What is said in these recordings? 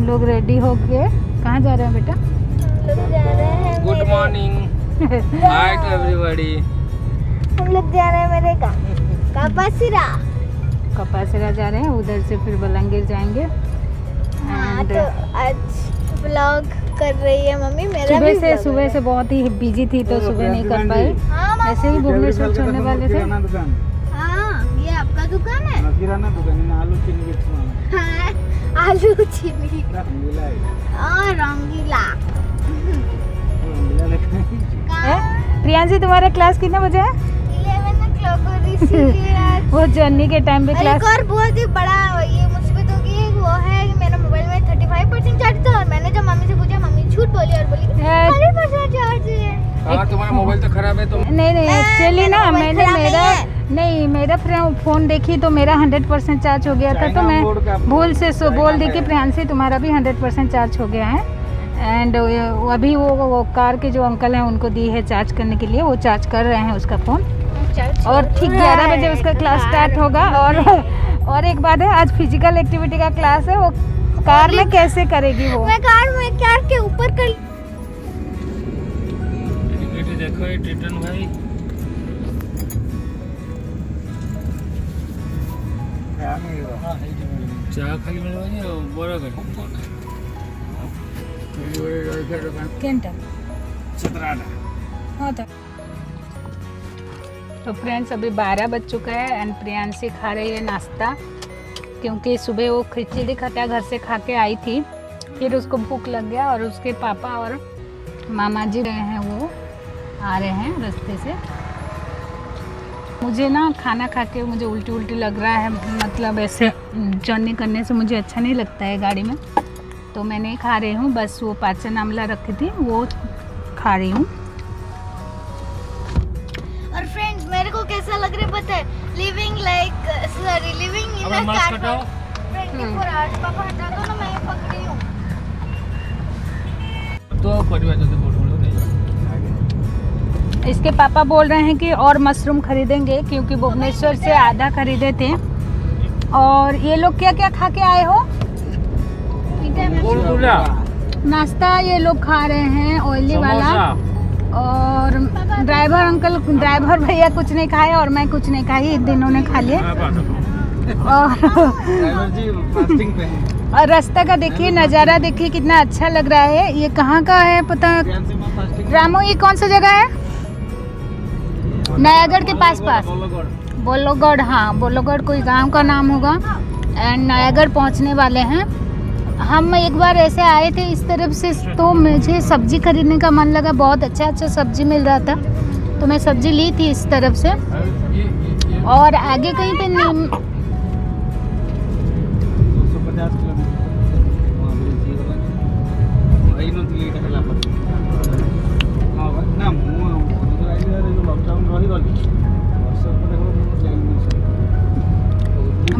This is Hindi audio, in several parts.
हम लोग रेडी होके कहाँ जा रहे हैं बेटा? हम लोग जा रहे हैं good morning hi to everybody. हम लोग जा रहे हैं मेरे कपासिरा। कपासिरा जा रहे हैं, उधर से फिर बलंगीर जाएंगे। हाँ, तो आज व्लॉग कर रही है मम्मी। मेरा सुबह से बहुत ही बिजी थी तो सुबह नहीं कर पाई। हाँ ऐसे ही भुवनेश्वर छोड़ने वाले थे। हाँ, ये आपका दुकान है? किराना दुकान है, आलू चीनी बेचना। हाँ, आलू चीनी और रंगीला। प्रियांशी तुम्हारा क्लास कितने बजे है? 11 o'clock और इसीलिए आज वो जर्नी के टाइम पे क्लास। एक और बहुत ही बड़ा ये मुसीबत होगी, वो है कि मेरा मोबाइल में 35% चार्ज था और मैंने जब मम्मी से पूछा, मम्मी झूठ बोली और बोली 100% चार्ज है। हाँ, तुम्हारा मोबाइल तो खराब है। तुम नहीं एक्चुअली ना मैंने मेरा फ़ोन देखी तो मेरा 100% चार्ज हो गया था, तो मैं भूल से बोल दी कि प्रियांशी तुम्हारा भी 100% चार्ज हो गया है। एंड अभी वो कार के जो अंकल हैं उनको दी है चार्ज करने के लिए, वो चार्ज कर रहे हैं उसका फ़ोन। और ठीक 11 बजे उसका क्लास स्टार्ट होगा। और एक बात है, आज फिजिकल एक्टिविटी का क्लास है, वो कार में कैसे करेगी वो? मैं कार के ऊपर कर। देखो ये टिटन भाई चाय खाली मिलवानी बड़ा हाँ था। तो फ्रेंड्स अभी 12 बज चुका है एंड प्रियांशी खा रही है नाश्ता, क्योंकि सुबह वो खिचड़ी खट्टा घर से खा के आई थी, फिर उसको भूख लग गया और उसके पापा और मामा जी गए हैं, वो आ रहे हैं रास्ते से। मुझे ना खाना खा के मुझे उल्टी लग रहा है, मतलब ऐसे जर्नी करने से मुझे अच्छा नहीं लगता है गाड़ी में, तो मैं नहीं खा रही हूँ। बस वो पाचन आमला रखी थी वो खा रही हूँ। और फ्रेंड्स मेरे को कैसा लग रहा है पता है? Living in a cartoon 24 hours. पापा हटा दो ना, मैं पकड़ी हूँ। तो परिवार जैसे बोल नहीं। इसके पापा बोल रहे हैं कि और मशरूम खरीदेंगे, क्योंकि भुवनेश्वर से आधा खरीदे थे। और ये लोग क्या क्या खा के आए हो? नाश्ता ये लोग खा रहे हैं ऑयली वाला, और ड्राइवर भैया कुछ नहीं खाए और मैं कुछ नहीं खाई, दिनों ने खा लिए। और रास्ता का देखिए, नज़ारा देखिए कितना अच्छा लग रहा है। ये कहाँ का है पता? रामू, ये कौन सा जगह है? नयागढ़ के पास बोलोगढ़। हाँ, बोलोगढ़ कोई गांव का नाम होगा। एंड नयागढ़ पहुंचने वाले हैं हम। एक बार ऐसे आए थे इस तरफ से, तो मुझे सब्जी खरीदने का मन लगा, बहुत अच्छा सब्जी मिल रहा था, तो मैं सब्जी ली थी इस तरफ से। और आगे कहीं पे नहीं।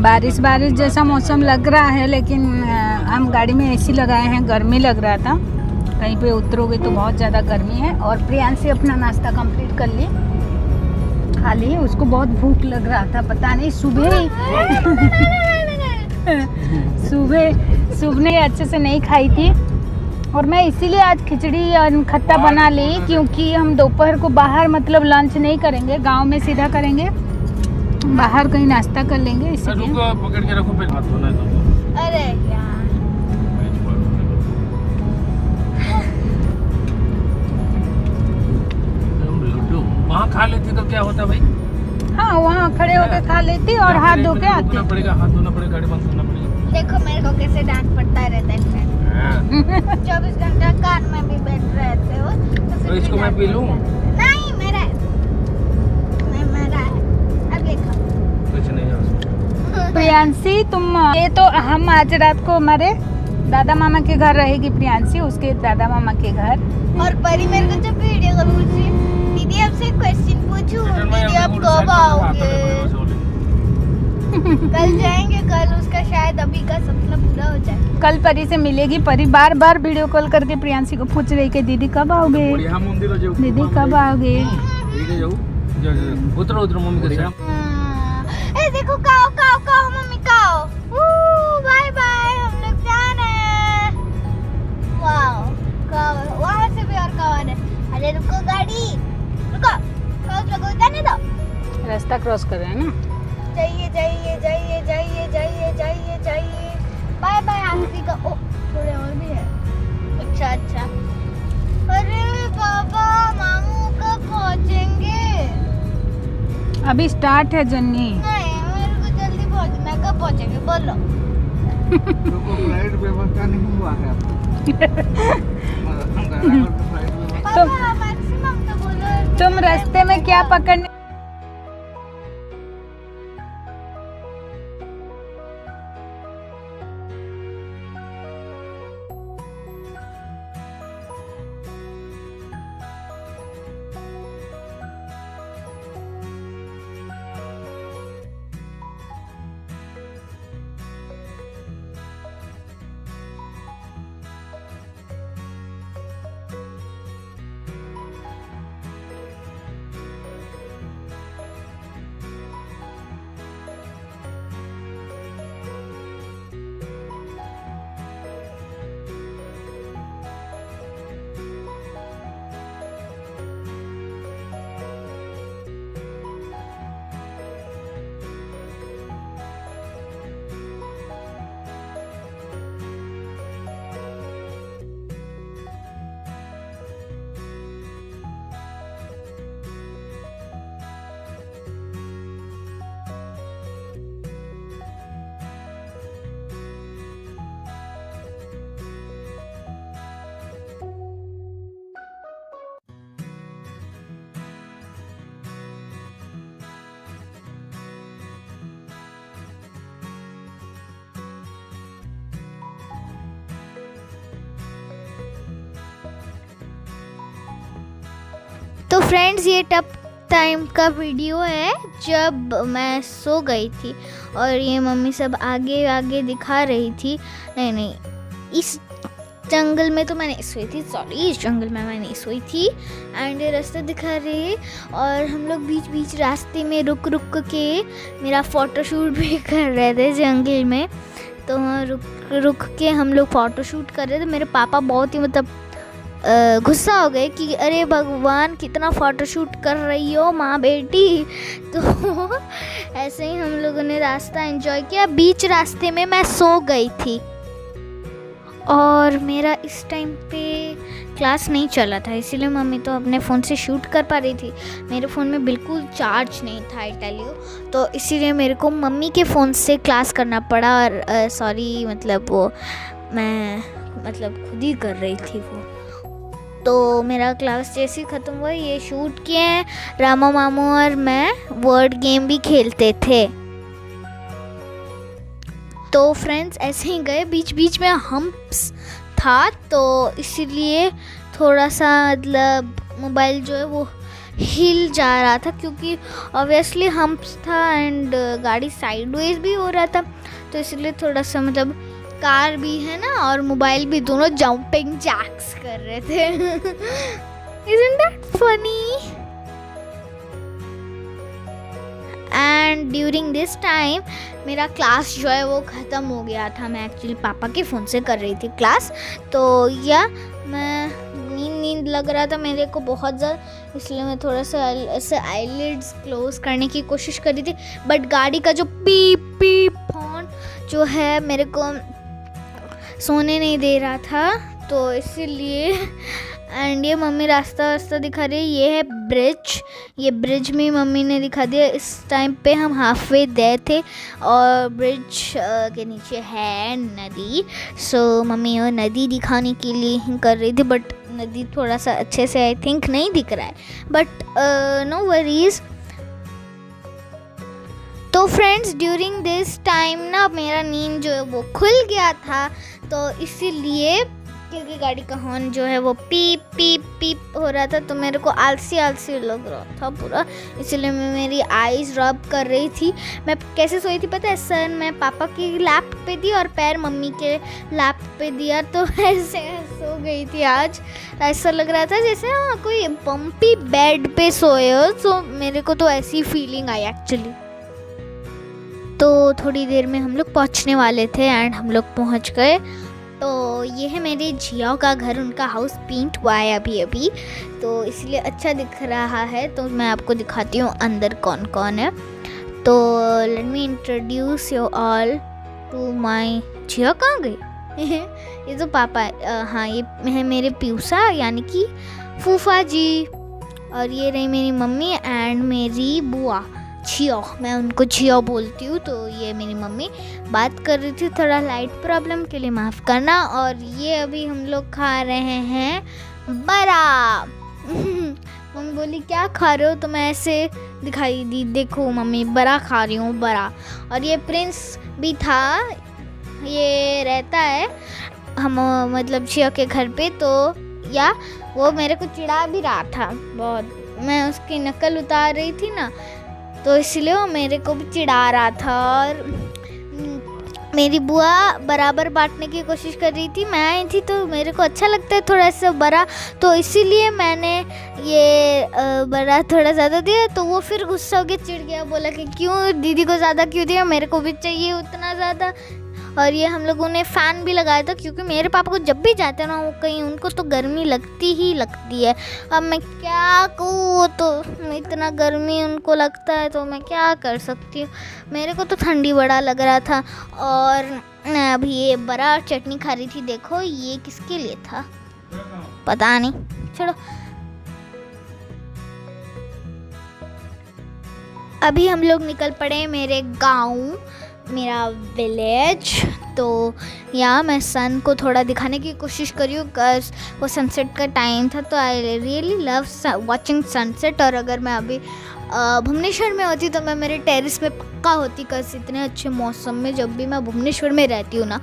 250 बारिश जैसा मौसम लग रहा है, लेकिन हम गाड़ी में एसी लगाए हैं, गर्मी लग रहा था। कहीं पे उतरोगे तो बहुत ज़्यादा गर्मी है। और प्रियांशी अपना नाश्ता कंप्लीट कर ली, खा ली। उसको बहुत भूख लग रहा था, पता नहीं सुबह अच्छे से नहीं खाई थी। और मैं इसीलिए आज खिचड़ी और खट्टा बना ली, क्योंकि हम दोपहर को बाहर मतलब लंच नहीं करेंगे, गांव में सीधा करेंगे, बाहर कहीं नाश्ता कर लेंगे, इसलिए। पकड़ के रखो, हाथ धोना है तो। अरे यार, वहाँ खा लेती तो क्या होता भाई? हाँ, वहाँ खड़े होकर खा लेती और हाथ धो के आती। हाथ धोना पड़ेगा, गाड़ी बंद करना पड़ेगा। देखो मेरे को कैसे डांट पड़ता रहता है। 24 घंटा कार में भी बैठ रहते हो, तो इसको मैं पी लूँ? नहीं, मेरा है। अब देखो कुछ नहीं है उसमें। प्रियांशी तुम ये तो हम आज रात को हमारे दादा मामा के घर रहेगी प्रियांशी, उसके दादा मामा के घर। और परी मेरे को जब वीडियो कॉल पूछी, दीदी आपसे क्वेश्चन पूछूं, दीदी आप कब आओगे? कल जाएंगे, कल उसका शायद अभी का सपना पूरा हो जाए। कल परी से मिलेगी। परी बार वीडियो कॉल करके प्रियांशी को पूछ रही कि दीदी कब आओगे, दीदी कब आओगे। उतरो मम्मी के साथ। देखो काओ मम्मी काओ। बाय बाय, हम लोग जा रहे हैं। रास्ता क्रॉस कर रहे हैं ना। जाइए जाइए जाइए जाइए जाइए जाइए जाइए। बाय बाय आखिरी का। ओ थोड़े और भी है। अच्छा अच्छा। अरे बाबा मामू कब पहुंचेंगे? अभी स्टार्ट है जर्नी। नहीं मेरे को जल्दी पहुंचना। कब पहुंचेंगे बोलो? फ्लाइट व्यवस्था नहीं हुआ है पापा मैक्सिमम तो बोलो। तुम रास्ते में क्या पकड़ने? तो फ्रेंड्स ये टफ टाइम का वीडियो है जब मैं सो गई थी और ये मम्मी सब आगे आगे दिखा रही थी। नहीं इस जंगल में तो मैं नहीं सोई थी, सॉरी इस जंगल में मैं नहीं सोई थी। एंड ये रास्ता दिखा रही है और हम लोग बीच बीच रास्ते में रुक रुक के मेरा फ़ोटोशूट भी कर रहे थे जंगल में। तो रुक के हम लोग फ़ोटोशूट कर रहे थे। मेरे पापा बहुत ही मतलब गुस्सा हो गए कि अरे भगवान कितना फ़ोटोशूट कर रही हो माँ बेटी। तो ऐसे ही हम लोगों ने रास्ता एंजॉय किया। बीच रास्ते में मैं सो गई थी और मेरा इस टाइम पे क्लास नहीं चला था, इसीलिए मम्मी तो अपने फ़ोन से शूट कर पा रही थी। मेरे फ़ोन में बिल्कुल चार्ज नहीं था आई टेल यू, तो इसीलिए मेरे को मम्मी के फ़ोन से क्लास करना पड़ा। और सॉरी मतलब वो मैं मतलब खुद ही कर रही थी वो। तो मेरा क्लास जैसे ही ख़त्म हुआ ये शूट किए हैं। रामा मामू और मैं वर्ड गेम भी खेलते थे। तो फ्रेंड्स ऐसे ही गए, बीच बीच में हम्प्स था तो इसीलिए थोड़ा सा मतलब मोबाइल जो है वो हिल जा रहा था क्योंकि ऑब्वियसली हम्प्स था एंड गाड़ी साइडवेज भी हो रहा था। तो इसलिए थोड़ा सा मतलब कार भी है ना और मोबाइल भी दोनों जंपिंग जैक्स कर रहे थे। Isn't that funny? And during this time मेरा क्लास जो है वो ख़त्म हो गया था। मैं एक्चुअली पापा के फ़ोन से कर रही थी क्लास। तो या मैं नींद लग रहा था मेरे को बहुत ज़्यादा, इसलिए मैं थोड़ा सा ऐसे आईलिड्स क्लोज करने की कोशिश कर रही थी। बट गाड़ी का जो पीप पीप हॉर्न जो है मेरे को सोने नहीं दे रहा था, तो इसीलिए। एंड ये मम्मी रास्ता दिखा रही है। ये है ब्रिज, ये ब्रिज में मम्मी ने दिखा दिया। इस टाइम पे हम हाफवे दे थे और ब्रिज के नीचे है नदी। सो मम्मी वो नदी दिखाने के लिए ही कर रही थी, बट नदी थोड़ा सा अच्छे से आई थिंक नहीं दिख रहा है, बट नो वरीज। तो फ्रेंड्स ड्यूरिंग दिस टाइम ना मेरा नींद जो है वो खुल गया था, तो इसीलिए क्योंकि गाड़ी का हॉर्न जो है वो पीप पीप पीप हो रहा था तो मेरे को आलसी आलसी लग रहा था पूरा, इसीलिए मैं मेरी आईज रब कर रही थी। मैं कैसे सोई थी पता है? सर मैं पापा की लैप पे दी और पैर मम्मी के लैप पे दिया, तो ऐसे सो गई थी आज। ऐसा लग रहा था जैसे हाँ कोई बम्पी बेड पे सोए हो, तो मेरे को तो ऐसी फीलिंग आई एक्चुअली। तो थोड़ी देर में हम लोग पहुंचने वाले थे एंड हम लोग पहुंच गए। तो तो ये है मेरे जिया का घर, उनका हाउस पेंट हुआ है अभी तो इसलिए अच्छा दिख रहा है। तो मैं आपको दिखाती हूँ अंदर कौन कौन है। तो let me introduce you all to my Jiya. कहाँ गई? ये तो पापा हाँ, ये है मेरे प्यूसा यानी कि फूफा जी, और ये रही मेरी मम्मी एंड मेरी बुआ छियो, मैं उनको छियो बोलती हूँ। तो ये मेरी मम्मी बात कर रही थी, थोड़ा लाइट प्रॉब्लम के लिए माफ़ करना। और ये अभी हम लोग खा रहे हैं बड़ा। मम्मी बोली क्या खा रहे हो, तो मैं ऐसे दिखाई दी, देखो मम्मी बड़ा खा रही हूँ, बड़ा। और ये प्रिंस भी था, ये रहता है हम मतलब छियो के घर पे। तो या वो मेरे को चिढ़ा भी रहा था बहुत, मैं उसकी नकल उतार रही थी ना, तो इसलिए वो मेरे को भी चिढ़ा रहा था। और मेरी बुआ बराबर बांटने की कोशिश कर रही थी, मैं आई थी तो मेरे को अच्छा लगता है थोड़ा सा बड़ा, तो इसीलिए मैंने ये बड़ा थोड़ा ज़्यादा दिया। तो वो फिर गुस्सा हो गया, चिढ़ गया, बोला कि क्यों दीदी को ज़्यादा क्यों दिया, मेरे को भी चाहिए उतना ज़्यादा। और ये हम लोगों ने फ़ैन भी लगाया था, क्योंकि मेरे पापा को जब भी जाते हैं ना वो कहीं, उनको तो गर्मी लगती ही लगती है। अब मैं क्या कहूँ, तो इतना गर्मी उनको लगता है तो मैं क्या कर सकती हूँ। मेरे को तो ठंडी बड़ा लग रहा था। और मैं अभी ये बड़ा चटनी खा रही थी। देखो ये किसके लिए था पता नहीं, छोड़ो। अभी हम लोग निकल पड़े मेरे गाँव, मेरा विलेज। तो यहाँ मैं सन को थोड़ा दिखाने की कोशिश करी हूँ, बिकॉज वो सनसेट का टाइम था। तो I really love watching sunset. और अगर मैं अभी भुवनेश्वर में होती तो मैं मेरे टेरेस पे पक्का होती, बिकॉज इतने अच्छे मौसम में जब भी मैं भुवनेश्वर में रहती हूँ ना,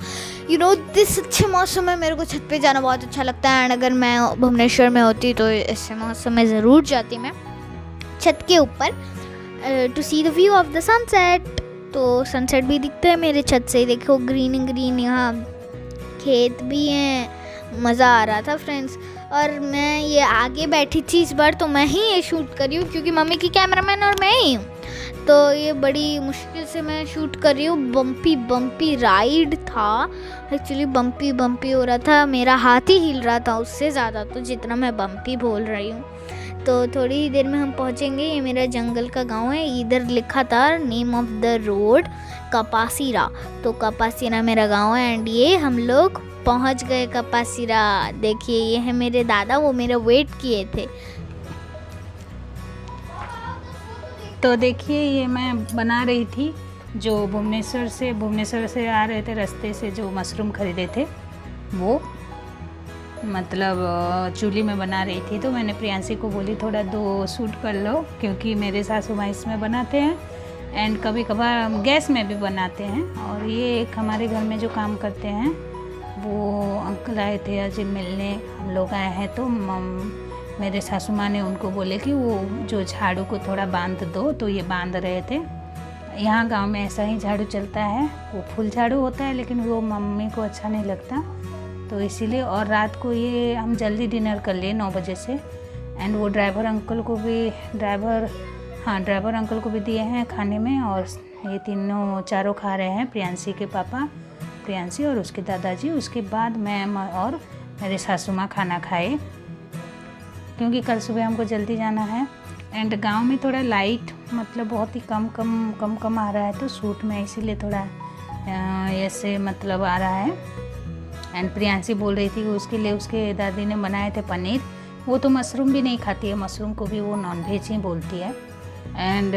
यू नो दिस अच्छे मौसम में मेरे को छत पे जाना बहुत अच्छा लगता है। एंड अगर मैं भुवनेश्वर में होती तो ऐसे मौसम में ज़रूर जाती मैं छत के ऊपर to see the view of the sunset. तो सनसेट भी दिखता है मेरे छत से, देखो ग्रीन ग्रीन, यहाँ खेत भी हैं, मज़ा आ रहा था फ्रेंड्स। और मैं ये आगे बैठी थी इस बार, तो मैं ही ये शूट कर रही हूँ, क्योंकि मम्मी की कैमरामैन और मैं ही हूँ। तो ये बड़ी मुश्किल से मैं शूट कर रही हूँ। बम्पी राइड था एक्चुअली, बम्पी हो रहा था, मेरा हाथ ही हिल रहा था उससे ज़्यादा, तो जितना मैं बम्पी बोल रही हूँ। तो थोड़ी ही देर में हम पहुँचेंगे। ये मेरा जंगल का गांव है, इधर लिखा था नेम ऑफ द रोड कपासीरा, तो कपासीरा मेरा गांव है। एंड ये हम लोग पहुँच गए कपासीरा। देखिए ये है मेरे दादा, वो मेरा वेट किए थे। तो देखिए ये मैं बना रही थी, जो भुवनेश्वर से आ रहे थे रास्ते से, जो मशरूम खरीदे थे वो मतलब चूल्ही में बना रही थी। तो मैंने प्रियांशी को बोली थोड़ा 2 शूट कर लो, क्योंकि मेरे सासू माँ इसमें बनाते हैं एंड कभी कभार गैस में भी बनाते हैं। और ये एक हमारे घर में जो काम करते हैं वो अंकल आए थे आज मिलने, हम लोग आए हैं। तो मेरे सासू माँ ने उनको बोले कि वो जो झाड़ू को थोड़ा बांध दो, तो ये बांध रहे थे। यहाँ गांव में ऐसा ही झाड़ू चलता है, वो फुल झाड़ू होता है, लेकिन वो मम्मी को अच्छा नहीं लगता, तो इसीलिए। और रात को ये हम जल्दी डिनर कर लिए 9 बजे से। एंड वो ड्राइवर अंकल को भी दिए हैं खाने में। और ये चारों खा रहे हैं, प्रियांशी के पापा, प्रियांशी और उसके दादाजी। उसके बाद मैं और मेरे सासू माँ खाना खाए, क्योंकि कल सुबह हमको जल्दी जाना है। एंड गांव में थोड़ा लाइट मतलब बहुत ही कम आ रहा है, तो शूट में इसीलिए थोड़ा ऐसे मतलब आ रहा है। एंड प्रियांशी बोल रही थी कि उसके लिए उसके दादी ने बनाए थे पनीर। वो तो मशरूम भी नहीं खाती है, मशरूम को भी वो नॉनवेज ही बोलती है। एंड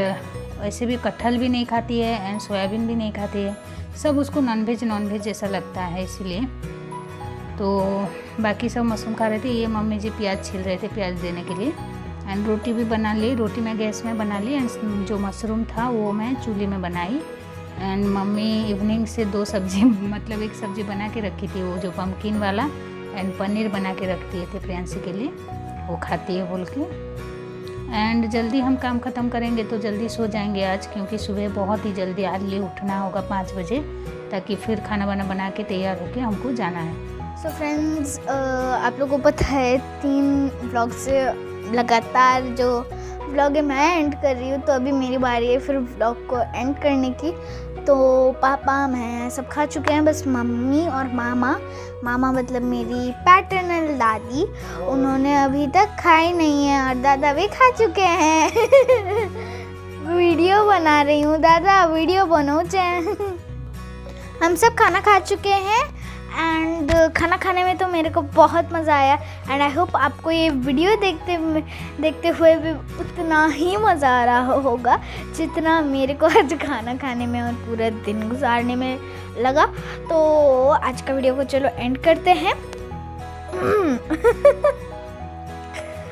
वैसे भी कटहल भी नहीं खाती है एंड सोयाबीन भी नहीं खाती है, सब उसको नॉनवेज जैसा लगता है, इसीलिए। तो बाकी सब मशरूम खा रहे थे। ये मम्मी जी प्याज छील रहे थे प्याज देने के लिए। एंड रोटी भी बना ली, रोटी मैं गैस में बना ली, एंड जो मशरूम था वो मैं चूल्हे में बनाई। एंड मम्मी इवनिंग से 2 सब्जी मतलब 1 सब्जी बना के रखी थी, वो जो पम्पकिन वाला, एंड पनीर बना के रख दिए थे प्रियांशी के लिए, वो खाती है बोल के। एंड जल्दी हम काम ख़त्म करेंगे तो जल्दी सो जाएंगे आज, क्योंकि सुबह बहुत ही जल्दी अर्ली उठना होगा 5 बजे, ताकि फिर खाना वाना बना के तैयार होके हमको जाना है। सो फ्रेंड्स, आप लोगों को पता है 3 व्लॉग से लगातार जो व्लॉग है मैं एंड कर रही हूँ, तो अभी मेरी बारी है फिर व्लॉग को एंड करने की। तो पापा मैं सब खा चुके हैं, बस मम्मी और मामा मतलब मेरी पैटर्नल दादी, उन्होंने अभी तक खाई नहीं है और दादा भी खा चुके हैं। वीडियो बना रही हूँ दादा, वीडियो बनाओ चाहे। हम सब खाना खा चुके हैं एंड खाना खाने में तो मेरे को बहुत मज़ा आया एंड आई होप आपको ये वीडियो देखते हुए भी उतना ही मज़ा आ रहा होगा जितना मेरे को आज खाना खाने में और पूरा दिन गुजारने में लगा। तो आज का वीडियो को चलो एंड करते हैं।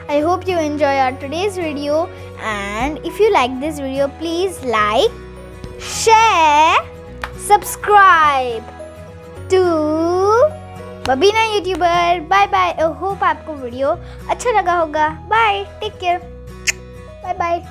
I hope you enjoy our today's video and if you like this video please like, share, subscribe to Babina YouTuber. Bye bye. Hope आपको वीडियो अच्छा लगा होगा। Bye, take care, bye bye.